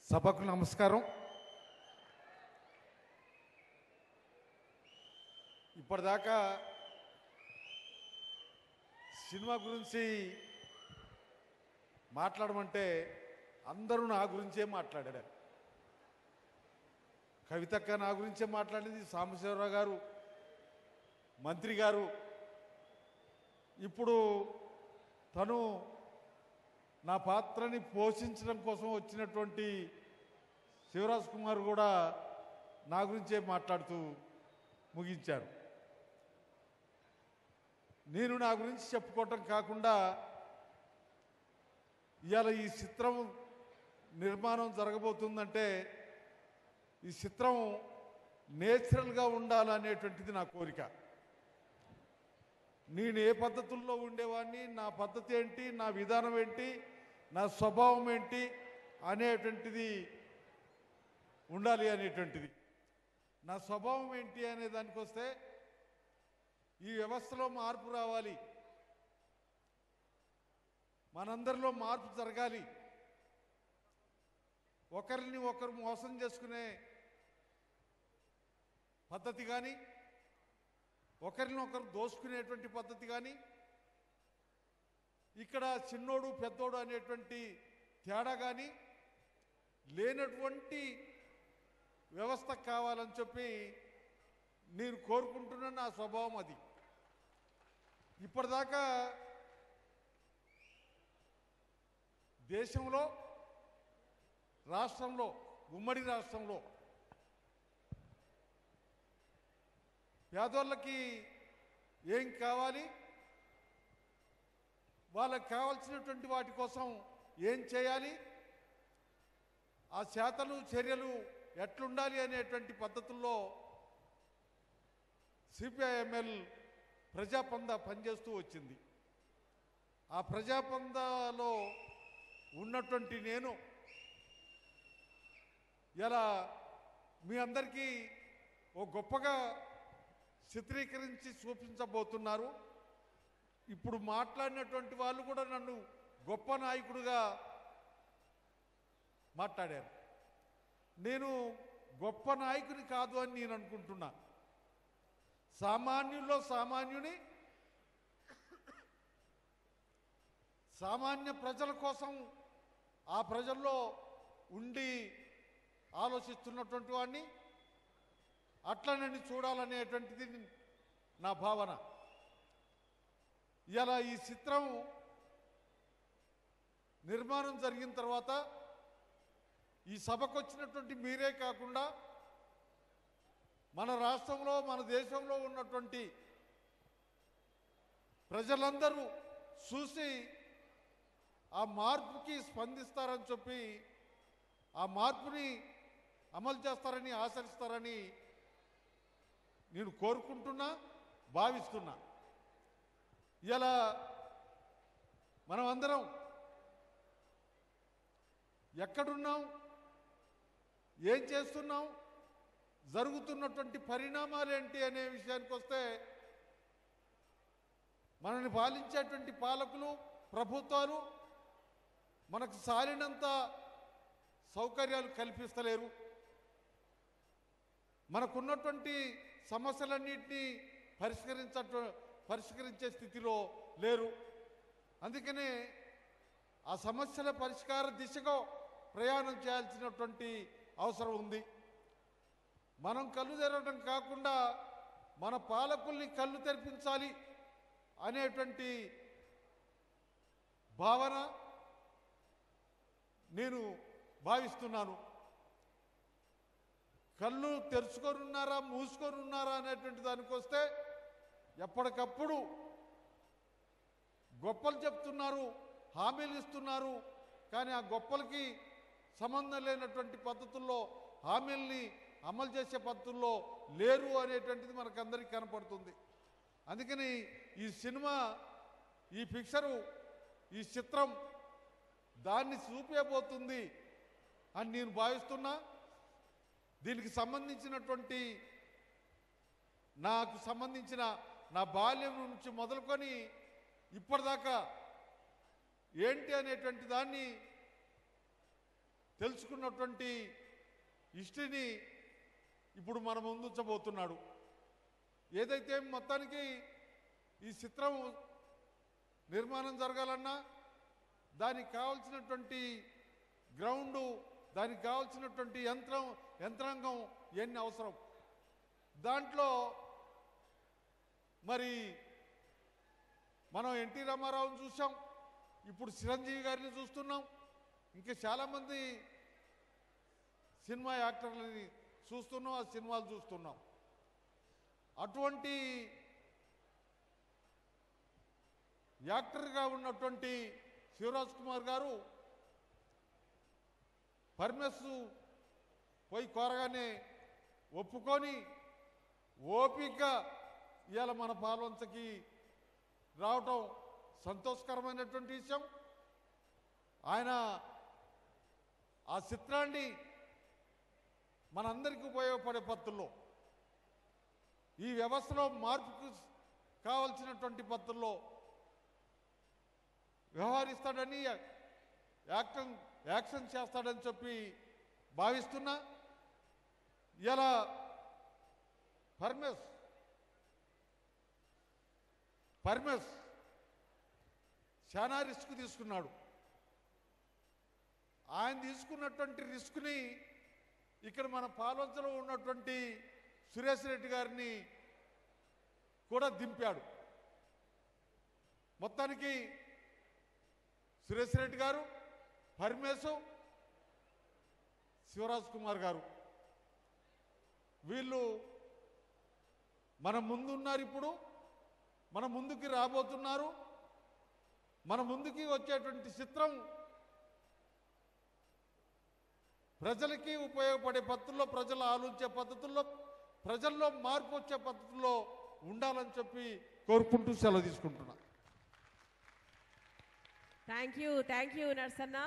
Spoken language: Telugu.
సభకు నమస్కారం. ఇప్పటిదాకా సినిమా గురించి మాట్లాడమంటే అందరూ నా గురించే మాట్లాడారు. కవితక్క నా గురించే మాట్లాడింది, సాంబశివరావు గారు, మంత్రి గారు. ఇప్పుడు తను నా పాత్రని పోషించడం కోసం వచ్చినటువంటి శివరాజ్ కుమార్ కూడా నా గురించే మాట్లాడుతూ ముగించారు. నేను నా గురించి చెప్పుకోవటం కాకుండా ఇవాళ ఈ చిత్రం నిర్మాణం జరగబోతుందంటే ఈ చిత్రం నేచురల్గా ఉండాలనేటువంటిది నా కోరిక. నేను ఏ పద్ధతుల్లో ఉండేవాడిని, నా పద్ధతి ఏంటి, నా విధానం ఏంటి, నా స్వభావం ఏంటి అనేటువంటిది ఉండాలి అనేటువంటిది. నా స్వభావం ఏంటి అనే దానికి వస్తే ఈ వ్యవస్థలో మార్పు రావాలి, మనందరిలో మార్పు జరగాలి. ఒకరిని ఒకరు మోసం చేసుకునే పద్ధతి కానీ, ఒకరిని ఒకరు దోసుకునేటువంటి పద్ధతి కానీ, ఇక్కడ చిన్నోడు పెద్దోడు అనేటువంటి తేడా కానీ లేనటువంటి వ్యవస్థ కావాలని చెప్పి నేను కోరుకుంటున్న నా స్వభావం అది. ఇప్పటిదాకా దేశంలో, రాష్ట్రంలో, ఉమ్మడి రాష్ట్రంలో పేదోళ్ళకి ఏం కావాలి, వాళ్ళకి కావాల్సినటువంటి వాటి కోసం ఏం చేయాలి, ఆ చేతలు చర్యలు ఎట్లుండాలి అనేటువంటి పద్ధతుల్లో సిపిఐఎంఎల్ ప్రజాపంద పనిచేస్తూ వచ్చింది. ఆ ప్రజాపందలో ఉన్నటువంటి నేను ఇలా మీ అందరికీ ఓ గొప్పగా చిత్రీకరించి చూపించబోతున్నారు. ఇప్పుడు మాట్లాడినటువంటి వాళ్ళు కూడా నన్ను గొప్ప నాయకుడిగా మాట్లాడారు. నేను గొప్ప నాయకుని కాదు అని నేను అనుకుంటున్నా. సామాన్యుల్లో సామాన్యుని, సామాన్య ప్రజల కోసం ఆ ప్రజల్లో ఉండి ఆలోచిస్తున్నటువంటి వాడిని, అట్లా నన్ను చూడాలనేటువంటిది నా భావన. ఇలా ఈ చిత్రం నిర్మాణం జరిగిన తర్వాత ఈ సభకు వచ్చినటువంటి మీరే కాకుండా మన రాష్ట్రంలో, మన దేశంలో ఉన్నటువంటి ప్రజలందరూ చూసి ఆ మార్పుకి స్పందిస్తారని చెప్పి, ఆ మార్పుని అమలు చేస్తారని ఆశిస్తారని నేను కోరుకుంటున్నా, భావిస్తున్నా. ఇలా మనం అందరం ఎక్కడున్నాం, ఏం చేస్తున్నాం, జరుగుతున్నటువంటి పరిణామాలు ఏంటి అనే విషయానికి వస్తే మనల్ని పాలించేటువంటి పాలకులు, ప్రభుత్వాలు మనకు సాలినంత సౌకర్యాలు కల్పిస్తలేరు. మనకున్నటువంటి సమస్యలన్నింటినీ పరిష్కరించే స్థితిలో లేరు. అందుకనే ఆ సమస్యల పరిష్కార దిశగా ప్రయాణం చేయాల్సినటువంటి అవసరం ఉంది. మనం కళ్ళు తెరవడం కాకుండా మన పాలకుల్ని కళ్ళు తెరిపించాలి అనేటువంటి భావన నేను భావిస్తున్నాను. కళ్ళు తెరుచుకొని ఉన్నారా, మూసుకొని ఉన్నారా అనేటువంటి దానికి వస్తే ఎప్పటికప్పుడు గొప్పలు చెప్తున్నారు, హామీలు ఇస్తున్నారు. కానీ ఆ గొప్పలకి సంబంధం లేనటువంటి పద్ధతుల్లో, హామీల్ని అమలు చేసే పద్ధతుల్లో లేరు అనేటువంటిది మనకందరికీ కనపడుతుంది. అందుకని ఈ సినిమా, ఈ పిక్చరు, ఈ చిత్రం దాన్ని చూపేబోతుంది అని నేను భావిస్తున్నా. దీనికి సంబంధించినటువంటి నాకు సంబంధించిన నా బాల్యం నుంచి మొదలుకొని ఇప్పటిదాకా ఏంటి అనేటువంటి దాన్ని తెలుసుకున్నటువంటి హిస్టరీని ఇప్పుడు మన ముందుంచబోతున్నాడు. ఏదైతే మొత్తానికి ఈ చిత్రం నిర్మాణం జరగాలన్నా దానికి కావాల్సినటువంటి గ్రౌండు, దానికి కావాల్సినటువంటి యంత్రాంగం ఎన్ని అవసరం. దాంట్లో మరి మనం ఎన్టీ రామారావుని చూసాం, ఇప్పుడు చిరంజీవి గారిని చూస్తున్నాం, ఇంకా చాలామంది సినిమా యాక్టర్లని చూస్తున్నాం, ఆ సినిమాలు చూస్తున్నాం. అటువంటి యాక్టర్గా ఉన్నటువంటి శివరాజ్ కుమార్ గారు పర్మిస్ పోయి కోరగానే ఒప్పుకొని ఓపిక ఇవాళ మన పాల్వంచకి రావటం సంతోషకరమైనటువంటి విషయం. ఆయన ఆ చిత్రాన్ని మనందరికీ ఉపయోగపడే పద్ధతుల్లో, ఈ వ్యవస్థలో మార్పుకు కావలసినటువంటి పద్ధతుల్లో వ్యవహరిస్తాడని, యాక్షన్ చేస్తాడని చెప్పి భావిస్తున్నా. ఇలా పర్మిస్ చాలా రిస్క్ తీసుకున్నాడు. ఆయన తీసుకున్నటువంటి రిస్క్ని ఇక్కడ మన పాల్వంచలో ఉన్నటువంటి సురేష్ రెడ్డి గారిని కూడా దింపాడు. మొత్తానికి సురేష్ రెడ్డి గారు, పరమేశు, శివరాజ్ కుమార్ గారు వీళ్ళు మన ముందున్నారు. ఇప్పుడు మన ముందుకి రాబోతున్నారు. మన ముందుకి వచ్చేటువంటి చిత్రం ప్రజలకి ఉపయోగపడే పద్ధతుల్లో, ప్రజలు ఆలోచించే పద్ధతుల్లో, ప్రజల్లో మార్పు వచ్చే పద్ధతుల్లో ఉండాలని చెప్పి కోరుకుంటూ సెలవు తీసుకుంటున్నా. Thank you Narsanna.